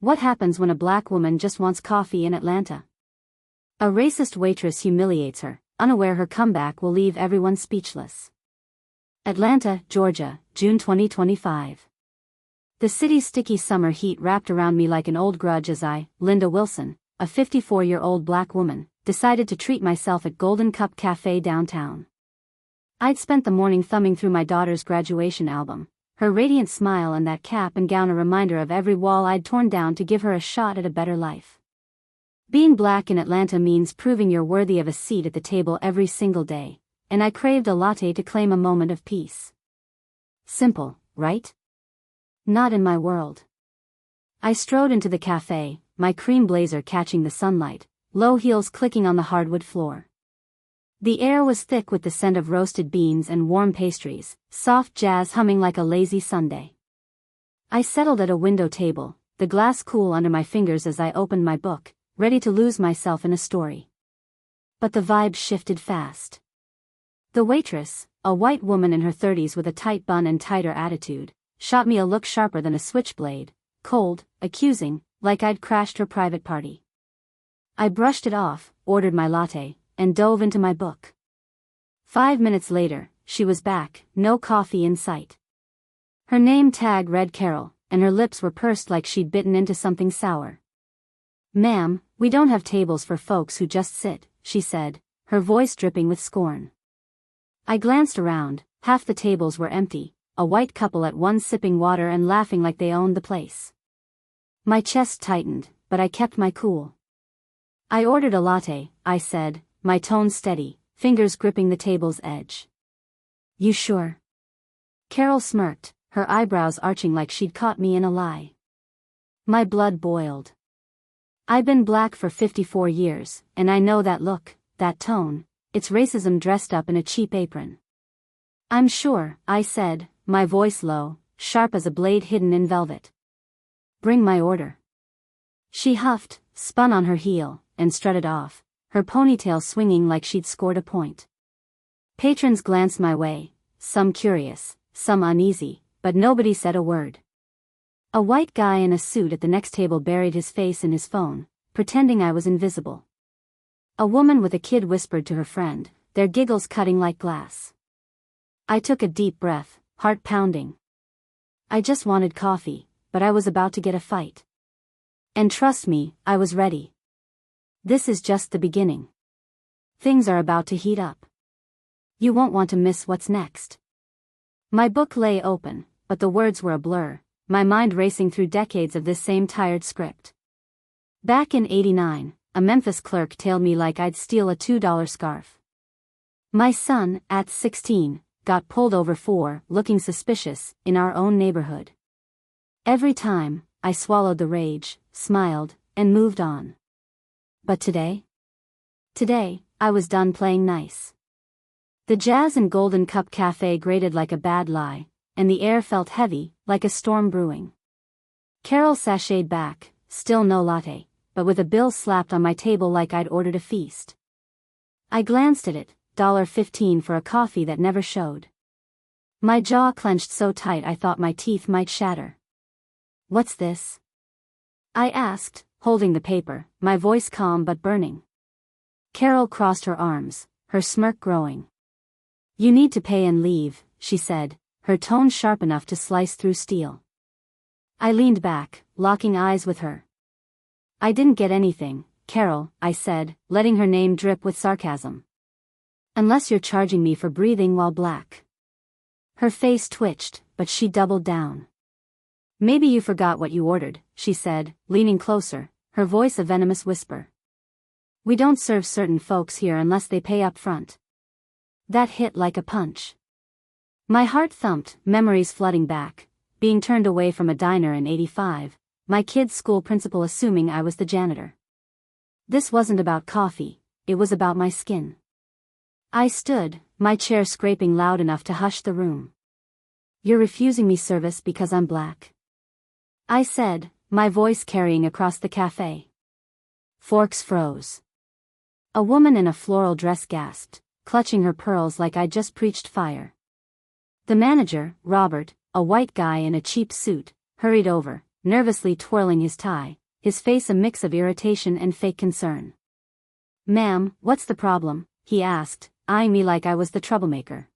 What happens when a black woman just wants coffee in Atlanta? A racist waitress humiliates her, unaware her comeback will leave everyone speechless. Atlanta, Georgia, June 2025. The city's sticky summer heat wrapped around me like an old grudge as I, Linda Wilson, a 54-year-old black woman, decided to treat myself at Golden Cup Cafe downtown. I'd spent the morning thumbing through my daughter's graduation album, her radiant smile and that cap and gown a reminder of every wall I'd torn down to give her a shot at a better life. Being black in Atlanta means proving you're worthy of a seat at the table every single day, and I craved a latte to claim a moment of peace. Simple, right? Not in my world. I strode into the cafe, my cream blazer catching the sunlight, low heels clicking on the hardwood floor. The air was thick with the scent of roasted beans and warm pastries, soft jazz humming like a lazy Sunday. I settled at a window table, the glass cool under my fingers as I opened my book, ready to lose myself in a story. But the vibe shifted fast. The waitress, a white woman in her 30s with a tight bun and tighter attitude, shot me a look sharper than a switchblade, cold, accusing, like I'd crashed her private party. I brushed it off, ordered my latte, and dove into my book. 5 minutes later, she was back, no coffee in sight. Her name tag read Carol, and her lips were pursed like she'd bitten into something sour. "Ma'am, we don't have tables for folks who just sit," she said, her voice dripping with scorn. I glanced around, half the tables were empty, a white couple at one sipping water and laughing like they owned the place. My chest tightened, but I kept my cool. "I ordered a latte," I said, my tone steady, fingers gripping the table's edge. "You sure?" Carol smirked, her eyebrows arching like she'd caught me in a lie. My blood boiled. I've been black for 54 years, and I know that look, that tone, it's racism dressed up in a cheap apron. "I'm sure," I said, my voice low, sharp as a blade hidden in velvet. "Bring my order." She huffed, spun on her heel, and strutted off, her ponytail swinging like she'd scored a point. Patrons glanced my way, some curious, some uneasy, but nobody said a word. A white guy in a suit at the next table buried his face in his phone, pretending I was invisible. A woman with a kid whispered to her friend, their giggles cutting like glass. I took a deep breath, heart pounding. I just wanted coffee, but I was about to get a fight. And trust me, I was ready. This is just the beginning. Things are about to heat up. You won't want to miss what's next. My book lay open, but the words were a blur, my mind racing through decades of this same tired script. Back in '89, a Memphis clerk tailed me like I'd steal a $2 scarf. My son, at 16, got pulled over for looking suspicious in our own neighborhood. Every time, I swallowed the rage, smiled, and moved on. But today? Today, I was done playing nice. The jazz and Golden Cup Cafe grated like a bad lie, and the air felt heavy, like a storm brewing. Carol sashayed back, still no latte, but with a bill slapped on my table like I'd ordered a feast. I glanced at it, $1.15 for a coffee that never showed. My jaw clenched so tight I thought my teeth might shatter. "What's this?" I asked, holding the paper, my voice calm but burning. Carol crossed her arms, her smirk growing. "You need to pay and leave," she said, her tone sharp enough to slice through steel. I leaned back, locking eyes with her. "I didn't get anything, Carol," I said, letting her name drip with sarcasm. "Unless you're charging me for breathing while black." Her face twitched, but she doubled down. "Maybe you forgot what you ordered," she said, leaning closer, her voice a venomous whisper. "We don't serve certain folks here unless they pay up front." That hit like a punch. My heart thumped, memories flooding back, being turned away from a diner in '85, my kid's school principal assuming I was the janitor. This wasn't about coffee, it was about my skin. I stood, my chair scraping loud enough to hush the room. "You're refusing me service because I'm black?" I said, my voice carrying across the cafe. Forks froze. A woman in a floral dress gasped, clutching her pearls like I'd just preached fire. The manager, Robert, a white guy in a cheap suit, hurried over, nervously twirling his tie, his face a mix of irritation and fake concern. "Ma'am, what's the problem?" he asked, eyeing me like I was the troublemaker.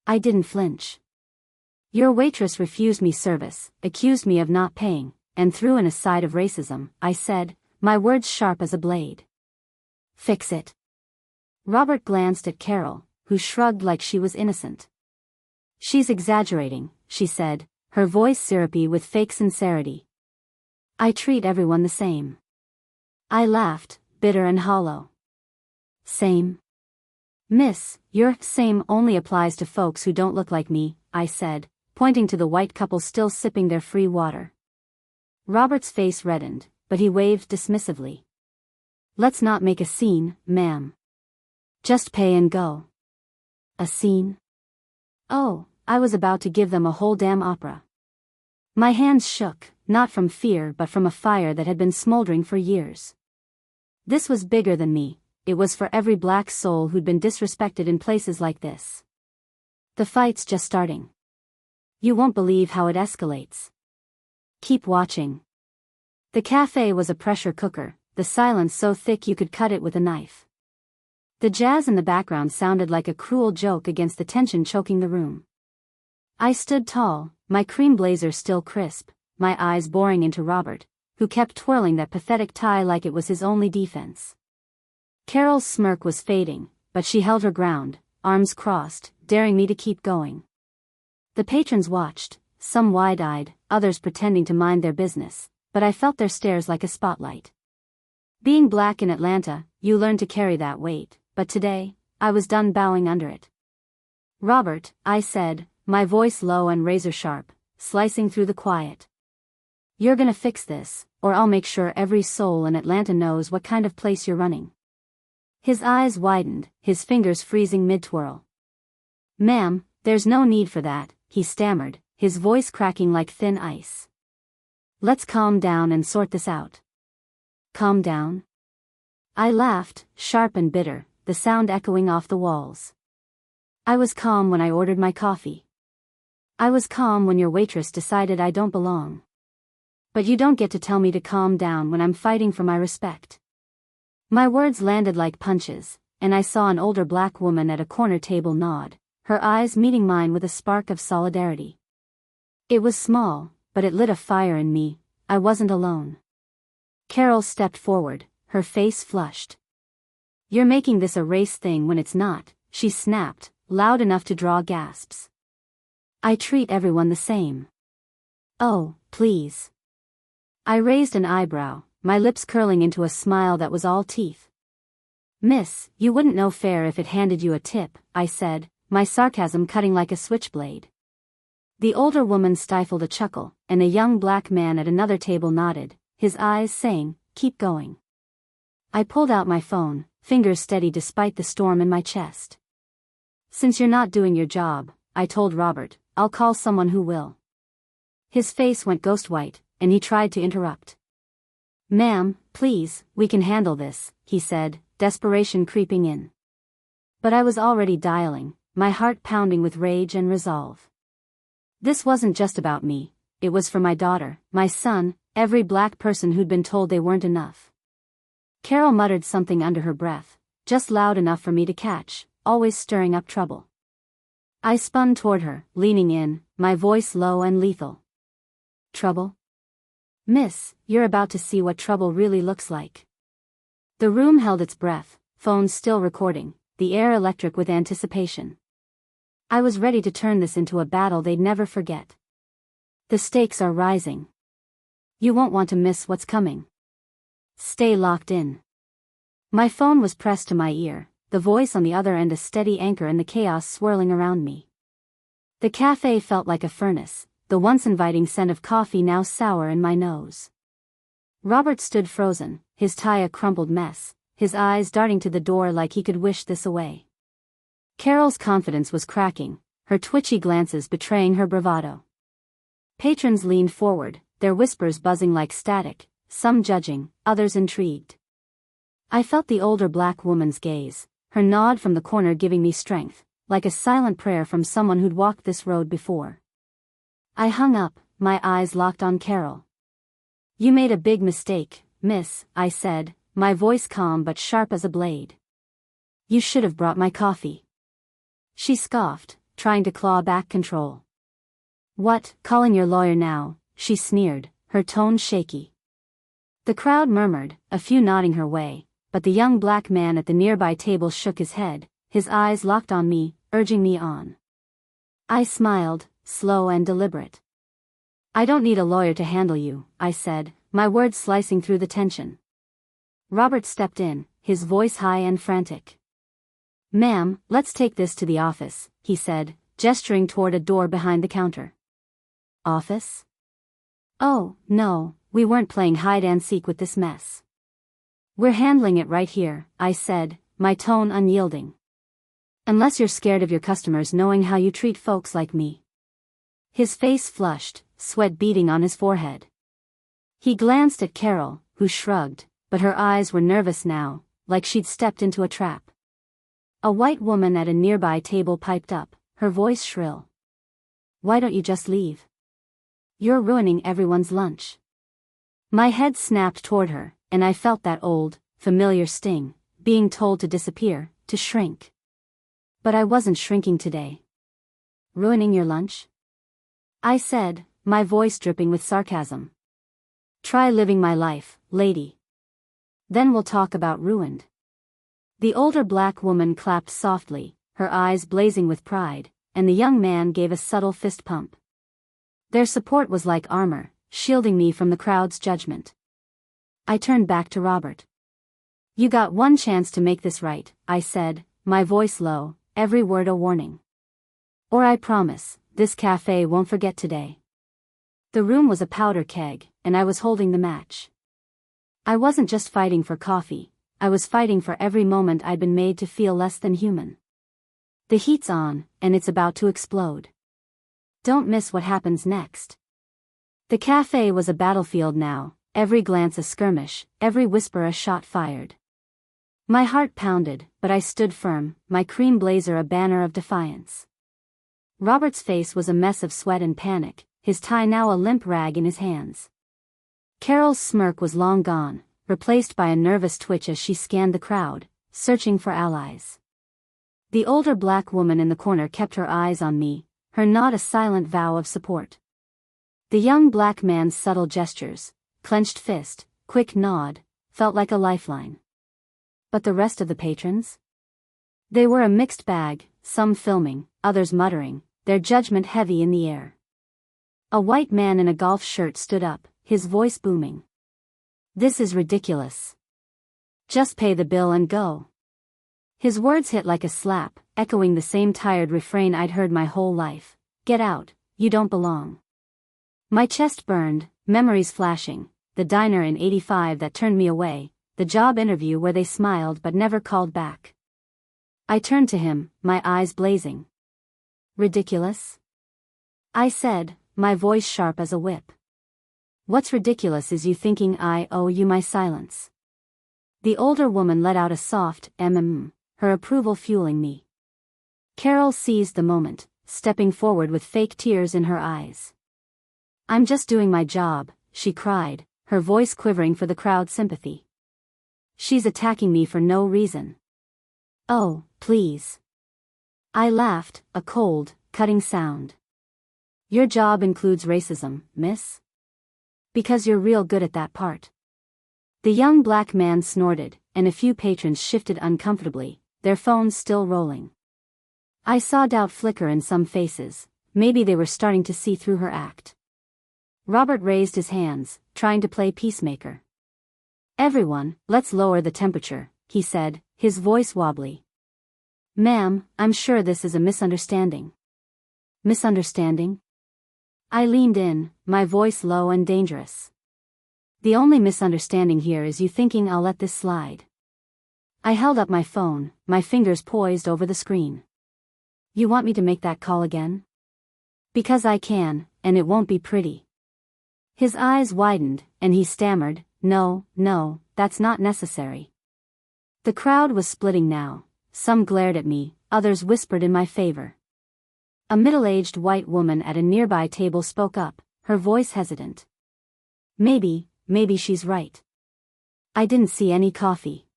I didn't flinch. "Your waitress refused me service, accused me of not paying, and threw in a side of racism," I said, my words sharp as a blade. "Fix it." Robert glanced at Carol, who shrugged like she was innocent. "She's exaggerating," she said, her voice syrupy with fake sincerity. "I treat everyone the same." I laughed, bitter and hollow. "Same? Miss, your same only applies to folks who don't look like me," I said, pointing to the white couple still sipping their free water. Robert's face reddened, but he waved dismissively. "Let's not make a scene, ma'am. Just pay and go." "A scene?" Oh, I was about to give them a whole damn opera. My hands shook, not from fear but from a fire that had been smoldering for years. This was bigger than me, it was for every black soul who'd been disrespected in places like this. "The fight's just starting. You won't believe how it escalates. Keep watching." The cafe was a pressure cooker, the silence so thick you could cut it with a knife. The jazz in the background sounded like a cruel joke against the tension choking the room. I stood tall, my cream blazer still crisp, my eyes boring into Robert, who kept twirling that pathetic tie like it was his only defense. Carol's smirk was fading, but she held her ground, arms crossed, daring me to keep going. The patrons watched, some wide-eyed, others pretending to mind their business, but I felt their stares like a spotlight. Being black in Atlanta, you learn to carry that weight, but today, I was done bowing under it. "Robert," I said, my voice low and razor-sharp, slicing through the quiet. "You're gonna fix this, or I'll make sure every soul in Atlanta knows what kind of place you're running." His eyes widened, his fingers freezing mid-twirl. "Ma'am, there's no need for that," he stammered, his voice cracking like thin ice. "Let's calm down and sort this out." "Calm down?" I laughed, sharp and bitter, the sound echoing off the walls. "I was calm when I ordered my coffee. I was calm when your waitress decided I don't belong. But you don't get to tell me to calm down when I'm fighting for my respect." My words landed like punches, and I saw an older black woman at a corner table nod, her eyes meeting mine with a spark of solidarity. It was small, but it lit a fire in me. I wasn't alone. Carol stepped forward, her face flushed. "You're making this a race thing when it's not," she snapped, loud enough to draw gasps. "I treat everyone the same." "Oh, please." I raised an eyebrow, my lips curling into a smile that was all teeth. "Miss, you wouldn't know fair if it handed you a tip," I said, my sarcasm cutting like a switchblade. The older woman stifled a chuckle, and a young black man at another table nodded, his eyes saying, "Keep going." I pulled out my phone, fingers steady despite the storm in my chest. "Since you're not doing your job," I told Robert, "I'll call someone who will." His face went ghost white, and he tried to interrupt. "Ma'am, please, we can handle this," he said, desperation creeping in. But I was already dialing, my heart pounding with rage and resolve. This wasn't just about me, it was for my daughter, my son, every black person who'd been told they weren't enough. Carol muttered something under her breath, just loud enough for me to catch, always stirring up trouble. I spun toward her, leaning in, my voice low and lethal. "Trouble? Miss, you're about to see what trouble really looks like." The room held its breath, phones still recording, the air electric with anticipation. I was ready to turn this into a battle they'd never forget. "The stakes are rising. You won't want to miss what's coming. Stay locked in." My phone was pressed to my ear, the voice on the other end a steady anchor in the chaos swirling around me. The cafe felt like a furnace, the once inviting scent of coffee now sour in my nose. Robert stood frozen, his tie a crumpled mess, his eyes darting to the door like he could wish this away. Carol's confidence was cracking, her twitchy glances betraying her bravado. Patrons leaned forward, their whispers buzzing like static, some judging, others intrigued. I felt the older black woman's gaze, her nod from the corner giving me strength, like a silent prayer from someone who'd walked this road before. I hung up, my eyes locked on Carol. You made a big mistake, miss, I said, my voice calm but sharp as a blade. You should have brought my coffee. She scoffed, trying to claw back control. What, calling your lawyer now, she sneered, her tone shaky. The crowd murmured, a few nodding her way, but the young black man at the nearby table shook his head, his eyes locked on me, urging me on. I smiled, slow and deliberate. I don't need a lawyer to handle you, I said, my words slicing through the tension. Robert stepped in, his voice high and frantic. Ma'am, let's take this to the office, he said, gesturing toward a door behind the counter. Office? Oh, no, we weren't playing hide-and-seek with this mess. We're handling it right here, I said, my tone unyielding. Unless you're scared of your customers knowing how you treat folks like me. His face flushed, sweat beading on his forehead. He glanced at Carol, who shrugged, but her eyes were nervous now, like she'd stepped into a trap. A white woman at a nearby table piped up, her voice shrill. Why don't you just leave? You're ruining everyone's lunch. My head snapped toward her, and I felt that old, familiar sting, being told to disappear, to shrink. But I wasn't shrinking today. Ruining your lunch? I said, my voice dripping with sarcasm. Try living my life, lady. Then we'll talk about ruined. The older black woman clapped softly, her eyes blazing with pride, and the young man gave a subtle fist pump. Their support was like armor, shielding me from the crowd's judgment. I turned back to Robert. You got one chance to make this right, I said, my voice low, every word a warning. Or I promise, this cafe won't forget today. The room was a powder keg, and I was holding the match. I wasn't just fighting for coffee, I was fighting for every moment I'd been made to feel less than human. The heat's on, and it's about to explode. Don't miss what happens next. The cafe was a battlefield now, every glance a skirmish, every whisper a shot fired. My heart pounded, but I stood firm, my cream blazer a banner of defiance. Robert's face was a mess of sweat and panic, his tie now a limp rag in his hands. Carol's smirk was long gone, replaced by a nervous twitch as she scanned the crowd, searching for allies. The older black woman in the corner kept her eyes on me, her nod a silent vow of support. The young black man's subtle gestures, clenched fist, quick nod, felt like a lifeline. But the rest of the patrons? They were a mixed bag, some filming, others muttering, their judgment heavy in the air. A white man in a golf shirt stood up, his voice booming. This is ridiculous. Just pay the bill and go. His words hit like a slap, echoing the same tired refrain I'd heard my whole life. Get out, you don't belong. My chest burned, memories flashing, the diner in '85 that turned me away, the job interview where they smiled but never called back. I turned to him, my eyes blazing. Ridiculous? I said, my voice sharp as a whip. What's ridiculous is you thinking I owe you my silence. The older woman let out a soft her approval fueling me. Carol seized the moment, stepping forward with fake tears in her eyes. I'm just doing my job, she cried, her voice quivering for the crowd's sympathy. She's attacking me for no reason. Oh, please. I laughed, a cold, cutting sound. Your job includes racism, miss? Because you're real good at that part. The young black man snorted, and a few patrons shifted uncomfortably, their phones still rolling. I saw doubt flicker in some faces, maybe they were starting to see through her act. Robert raised his hands, trying to play peacemaker. Everyone, let's lower the temperature, he said, his voice wobbly. Ma'am, I'm sure this is a misunderstanding. Misunderstanding? I leaned in, my voice low and dangerous. The only misunderstanding here is you thinking I'll let this slide. I held up my phone, my fingers poised over the screen. You want me to make that call again? Because I can, and it won't be pretty. His eyes widened, and he stammered, No, that's not necessary. The crowd was splitting now, some glared at me, others whispered in my favor. A middle-aged white woman at a nearby table spoke up, her voice hesitant. Maybe, maybe she's right. I didn't see any coffee.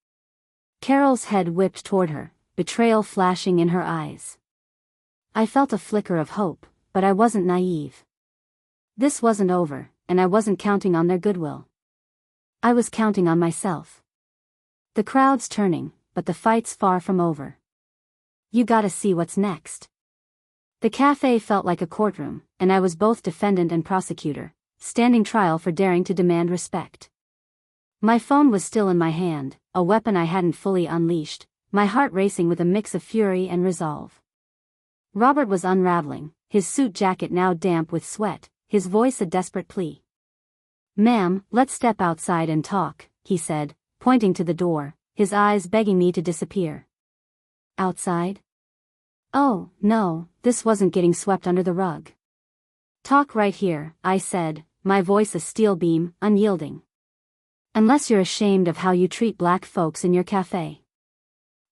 Carol's head whipped toward her, betrayal flashing in her eyes. I felt a flicker of hope, but I wasn't naive. This wasn't over, and I wasn't counting on their goodwill. I was counting on myself. The crowd's turning, but the fight's far from over. You gotta see what's next. The cafe felt like a courtroom, and I was both defendant and prosecutor, standing trial for daring to demand respect. My phone was still in my hand, a weapon I hadn't fully unleashed, my heart racing with a mix of fury and resolve. Robert was unraveling, his suit jacket now damp with sweat, his voice a desperate plea. "Ma'am, let's step outside and talk," he said, pointing to the door, his eyes begging me to disappear. Outside? Oh, no, this wasn't getting swept under the rug. "Talk right here," I said, my voice a steel beam, unyielding. "Unless you're ashamed of how you treat black folks in your cafe."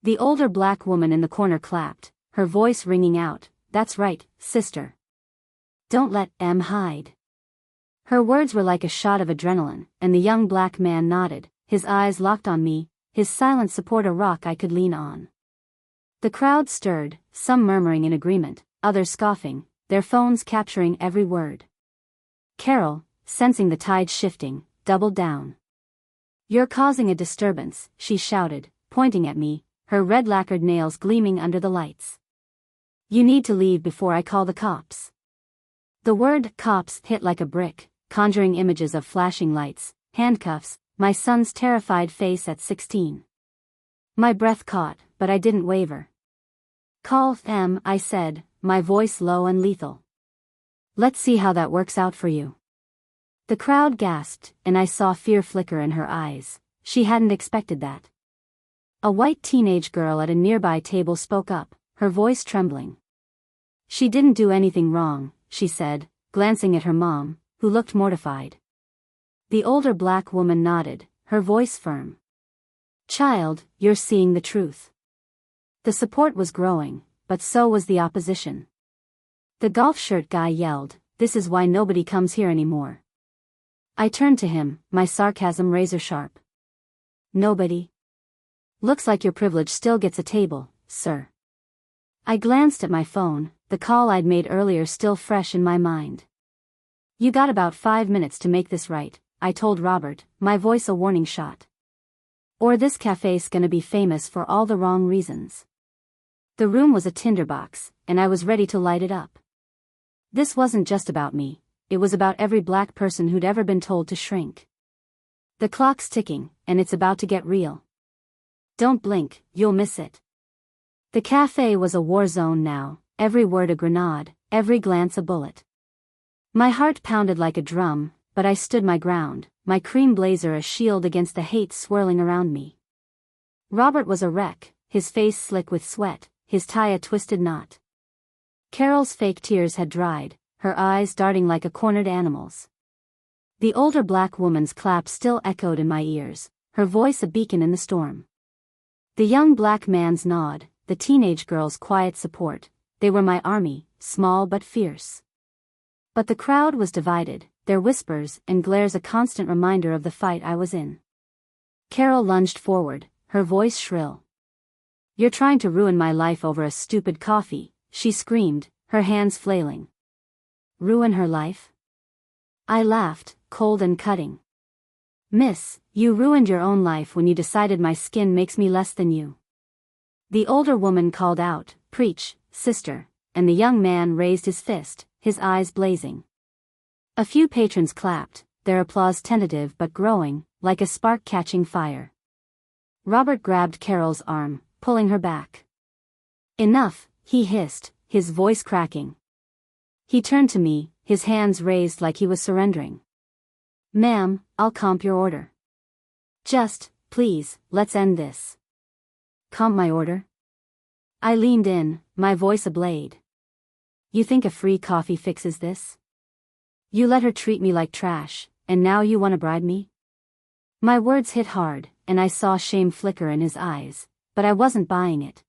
The older black woman in the corner clapped, her voice ringing out, "That's right, sister. Don't let em hide." Her words were like a shot of adrenaline, and the young black man nodded, his eyes locked on me, his silent support a rock I could lean on. The crowd stirred, some murmuring in agreement, others scoffing, their phones capturing every word. Carol, sensing the tide shifting, doubled down. "You're causing a disturbance," she shouted, pointing at me, her red lacquered nails gleaming under the lights. "You need to leave before I call the cops." The word "cops" hit like a brick, conjuring images of flashing lights, handcuffs, my son's terrified face at 16. My breath caught, but I didn't waver. "Call them," I said, my voice low and lethal. "Let's see how that works out for you." The crowd gasped, and I saw fear flicker in her eyes. She hadn't expected that. A white teenage girl at a nearby table spoke up, her voice trembling. "She didn't do anything wrong," she said, glancing at her mom, who looked mortified. The older black woman nodded, her voice firm. "Child, you're seeing the truth." The support was growing, but so was the opposition. The golf shirt guy yelled, "This is why nobody comes here anymore." I turned to him, my sarcasm razor sharp. "Nobody? Looks like your privilege still gets a table, sir." I glanced at my phone, the call I'd made earlier still fresh in my mind. "You got about 5 minutes to make this right," I told Robert, my voice a warning shot. "Or this cafe's gonna be famous for all the wrong reasons." The room was a tinderbox, and I was ready to light it up. This wasn't just about me, it was about every black person who'd ever been told to shrink. The clock's ticking, and it's about to get real. Don't blink, you'll miss it. The cafe was a war zone now, every word a grenade, every glance a bullet. My heart pounded like a drum, but I stood my ground, my cream blazer a shield against the hate swirling around me. Robert was a wreck, his face slick with sweat, his tie a twisted knot. Carol's fake tears had dried, her eyes darting like a cornered animal's. The older black woman's clap still echoed in my ears, her voice a beacon in the storm. The young black man's nod, the teenage girl's quiet support, they were my army, small but fierce. But the crowd was divided, their whispers and glares a constant reminder of the fight I was in. Carol lunged forward, her voice shrill. "You're trying to ruin my life over a stupid coffee," she screamed, her hands flailing. "Ruin her life?" I laughed, cold and cutting. "Miss, you ruined your own life when you decided my skin makes me less than you." The older woman called out, "Preach, sister," and the young man raised his fist, his eyes blazing. A few patrons clapped, their applause tentative but growing, like a spark catching fire. Robert grabbed Carol's arm, pulling her back. "Enough," he hissed, his voice cracking. He turned to me, his hands raised like he was surrendering. "Ma'am, I'll comp your order. Just, please, let's end this." "Comp my order?" I leaned in, my voice a blade. "You think a free coffee fixes this? You let her treat me like trash, and now you want to bribe me?" My words hit hard, and I saw shame flicker in his eyes, but I wasn't buying it.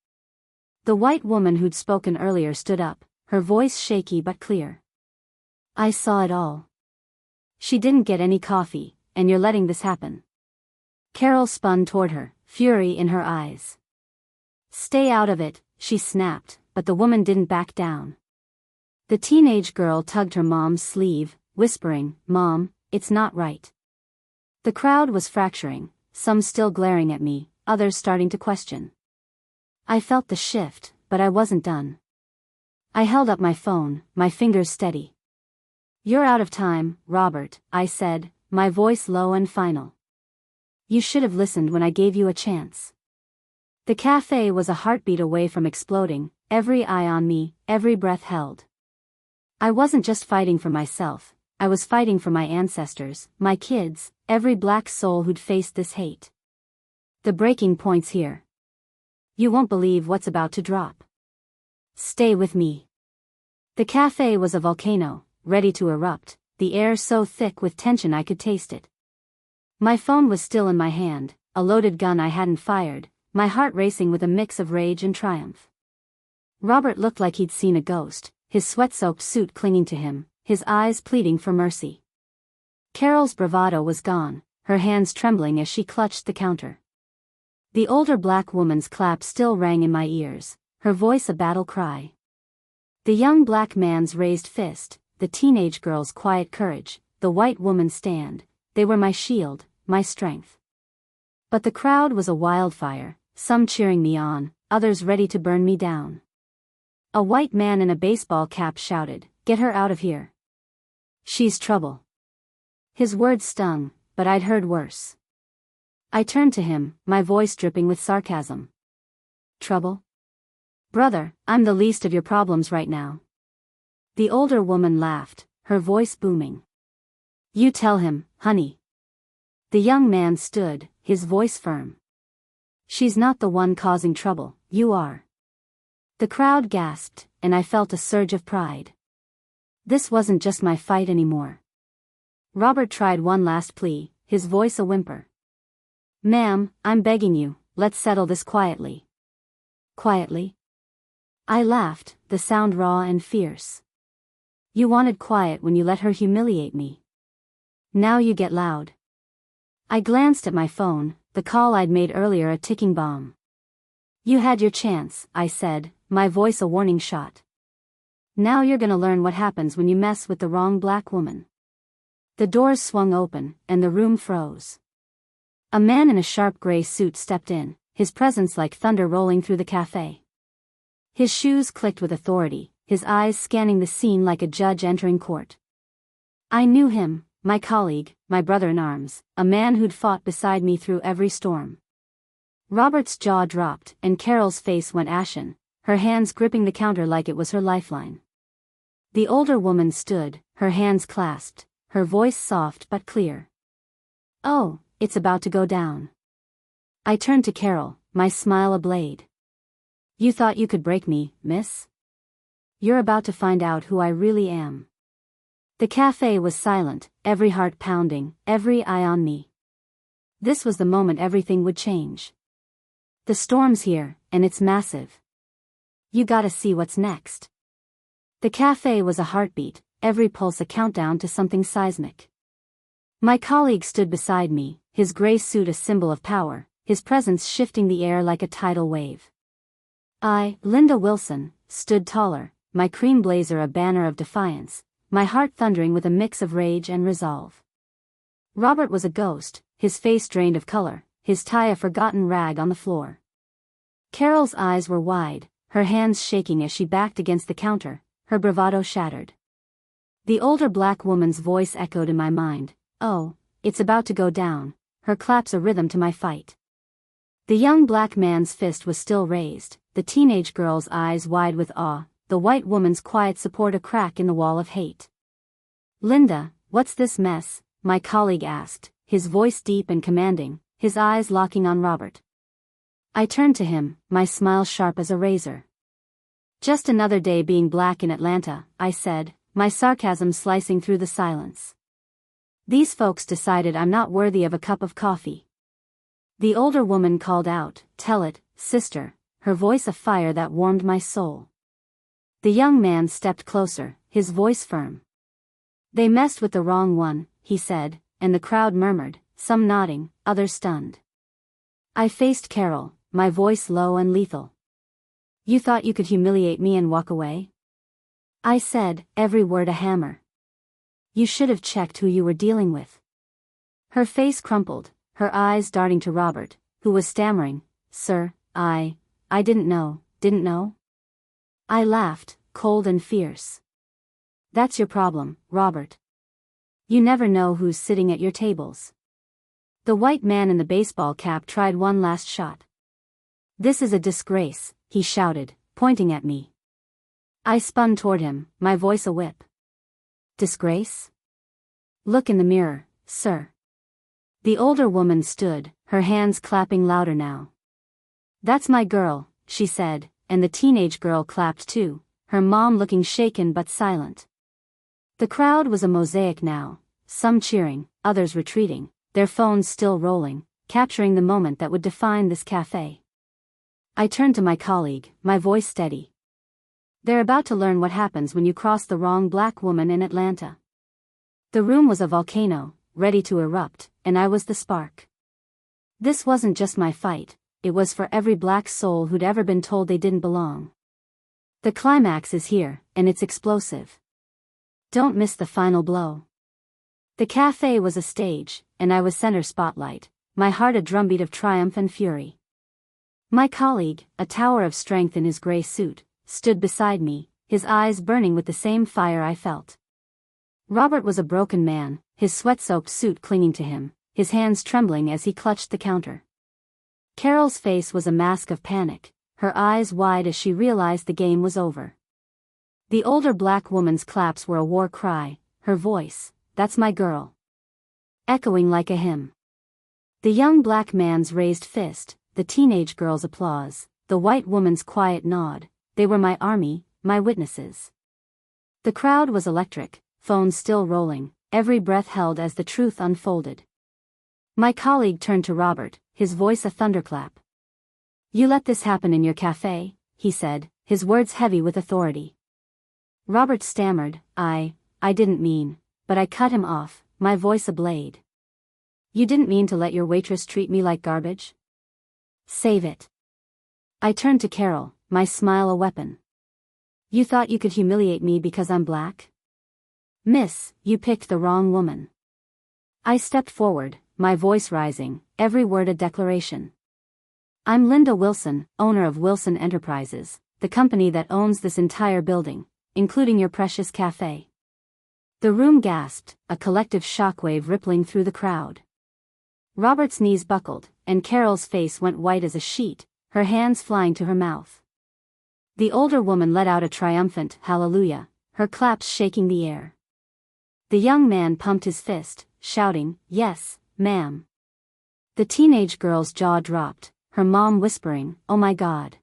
The white woman who'd spoken earlier stood up, her voice shaky but clear. "I saw it all. She didn't get any coffee, and you're letting this happen. Carol spun toward her, fury in her eyes. Stay out of it, she snapped, but the woman didn't back down. The teenage girl tugged her mom's sleeve, whispering, "Mom, it's not right." The crowd was fracturing, some still glaring at me, others starting to question. I felt the shift, but I wasn't done. I held up my phone, my fingers steady. "You're out of time, Robert," I said, my voice low and final. "You should have listened when I gave you a chance." The cafe was a heartbeat away from exploding, every eye on me, every breath held. I wasn't just fighting for myself, I was fighting for my ancestors, my kids, every black soul who'd faced this hate. The breaking point's here. You won't believe what's about to drop. Stay with me. The cafe was a volcano, ready to erupt, the air so thick with tension I could taste it. My phone was still in my hand, a loaded gun I hadn't fired, my heart racing with a mix of rage and triumph. Robert looked like he'd seen a ghost, his sweat-soaked suit clinging to him, his eyes pleading for mercy. Carol's bravado was gone, her hands trembling as she clutched the counter. The older black woman's clap still rang in my ears, her voice a battle cry. The young black man's raised fist, the teenage girl's quiet courage, the white woman's stand, they were my shield, my strength. But the crowd was a wildfire, some cheering me on, others ready to burn me down. A white man in a baseball cap shouted, "Get her out of here. She's trouble." His words stung, but I'd heard worse. I turned to him, my voice dripping with sarcasm. "Trouble? Brother, I'm the least of your problems right now." The older woman laughed, her voice booming. "You tell him, honey." The young man stood, his voice firm. "She's not the one causing trouble, you are." The crowd gasped, and I felt a surge of pride. This wasn't just my fight anymore. Robert tried one last plea, his voice a whimper. "Ma'am, I'm begging you, let's settle this quietly." Quietly? I laughed, the sound raw and fierce. "You wanted quiet when you let her humiliate me. Now you get loud." I glanced at my phone, the call I'd made earlier a ticking bomb. "You had your chance," I said, my voice a warning shot. "Now you're gonna learn what happens when you mess with the wrong black woman." The doors swung open, and the room froze. A man in a sharp gray suit stepped in, his presence like thunder rolling through the cafe. His shoes clicked with authority, his eyes scanning the scene like a judge entering court. I knew him, my colleague, my brother-in-arms, a man who'd fought beside me through every storm. Robert's jaw dropped, and Carol's face went ashen, her hands gripping the counter like it was her lifeline. The older woman stood, her hands clasped, her voice soft but clear. "Oh, it's about to go down." I turned to Carol, my smile a blade. "You thought you could break me, miss? You're about to find out who I really am." The cafe was silent, every heart pounding, every eye on me. This was the moment everything would change. The storm's here, and it's massive. You gotta see what's next. The cafe was a heartbeat, every pulse a countdown to something seismic. My colleague stood beside me, his gray suit a symbol of power, his presence shifting the air like a tidal wave. I, Linda Wilson, stood taller, my cream blazer a banner of defiance, my heart thundering with a mix of rage and resolve. Robert was a ghost, his face drained of color, his tie a forgotten rag on the floor. Carol's eyes were wide, her hands shaking as she backed against the counter, her bravado shattered. The older black woman's voice echoed in my mind, "Oh, it's about to go down," her claps a rhythm to my fight. The young black man's fist was still raised, the teenage girl's eyes wide with awe, the white woman's quiet support a crack in the wall of hate. "Linda, what's this mess?" my colleague asked, his voice deep and commanding, his eyes locking on Robert. I turned to him, my smile sharp as a razor. "Just another day being black in Atlanta," I said, my sarcasm slicing through the silence. "These folks decided I'm not worthy of a cup of coffee." The older woman called out, "Tell it, sister," her voice a fire that warmed my soul. The young man stepped closer, his voice firm. "They messed with the wrong one," he said, and the crowd murmured, some nodding, others stunned. I faced Carol, my voice low and lethal. You thought you could humiliate me and walk away? I said, every word a hammer. You should have checked who you were dealing with. Her face crumpled, her eyes darting to Robert, who was stammering, Sir, I didn't know. I laughed, cold and fierce. That's your problem, Robert. You never know who's sitting at your tables. The white man in the baseball cap tried one last shot. This is a disgrace, he shouted, pointing at me. I spun toward him, my voice a whip. Disgrace? Look in the mirror, sir. The older woman stood, her hands clapping louder now. That's my girl, she said, and the teenage girl clapped too, her mom looking shaken but silent. The crowd was a mosaic now, some cheering, others retreating, their phones still rolling, capturing the moment that would define this cafe. I turned to my colleague, my voice steady. They're about to learn what happens when you cross the wrong black woman in Atlanta. The room was a volcano, ready to erupt, and I was the spark. This wasn't just my fight, it was for every black soul who'd ever been told they didn't belong. The climax is here, and it's explosive. Don't miss the final blow. The cafe was a stage, and I was center spotlight, my heart a drumbeat of triumph and fury. My colleague, a tower of strength in his gray suit, stood beside me, his eyes burning with the same fire I felt. Robert was a broken man, his sweat-soaked suit clinging to him, his hands trembling as he clutched the counter. Carol's face was a mask of panic, her eyes wide as she realized the game was over. The older black woman's claps were a war cry, her voice, "That's my girl," echoing like a hymn. The young black man's raised fist, the teenage girl's applause, the white woman's quiet nod, they were my army, my witnesses. The crowd was electric, phones still rolling, every breath held as the truth unfolded. My colleague turned to Robert, his voice a thunderclap. "You let this happen in your cafe," he said, his words heavy with authority. Robert stammered, I didn't mean," but I cut him off, my voice a blade. "You didn't mean to let your waitress treat me like garbage? Save it." I turned to Carol, my smile a weapon. "You thought you could humiliate me because I'm black? Miss, you picked the wrong woman." I stepped forward, my voice rising, every word a declaration. "I'm Linda Wilson, owner of Wilson Enterprises, the company that owns this entire building, including your precious cafe." The room gasped, a collective shockwave rippling through the crowd. Robert's knees buckled, and Carol's face went white as a sheet, her hands flying to her mouth. The older woman let out a triumphant hallelujah, her claps shaking the air. The young man pumped his fist, shouting, "Yes, ma'am." The teenage girl's jaw dropped, her mom whispering, "Oh my God."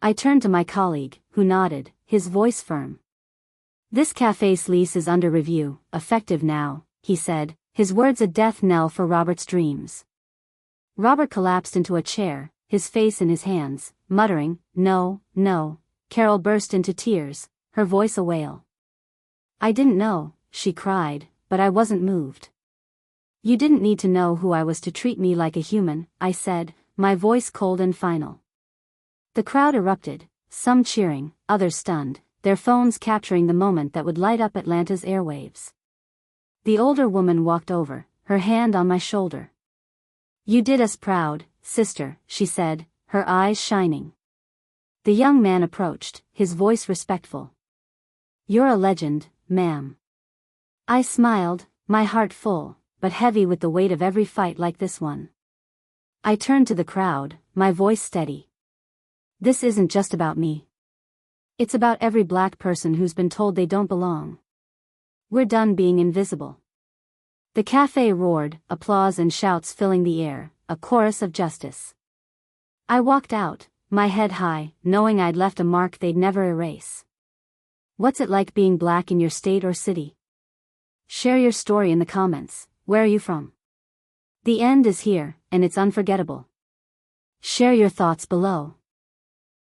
I turned to my colleague, who nodded, his voice firm. "This cafe's lease is under review, effective now," he said, his words a death knell for Robert's dreams. Robert collapsed into a chair, his face in his hands, muttering, "No, no." Carol burst into tears, her voice a wail. "I didn't know," she cried, "but I wasn't moved." "You didn't need to know who I was to treat me like a human," I said, my voice cold and final. The crowd erupted, some cheering, others stunned, their phones capturing the moment that would light up Atlanta's airwaves. The older woman walked over, her hand on my shoulder. "You did us proud, sister," she said, her eyes shining. The young man approached, his voice respectful. "You're a legend, ma'am." I smiled, my heart full, but heavy with the weight of every fight like this one. I turned to the crowd, my voice steady. "This isn't just about me. It's about every black person who's been told they don't belong. We're done being invisible." The cafe roared, applause and shouts filling the air, a chorus of justice. I walked out, my head high, knowing I'd left a mark they'd never erase. What's it like being black in your state or city? Share your story in the comments. Where are you from? The end is here, and it's unforgettable. Share your thoughts below.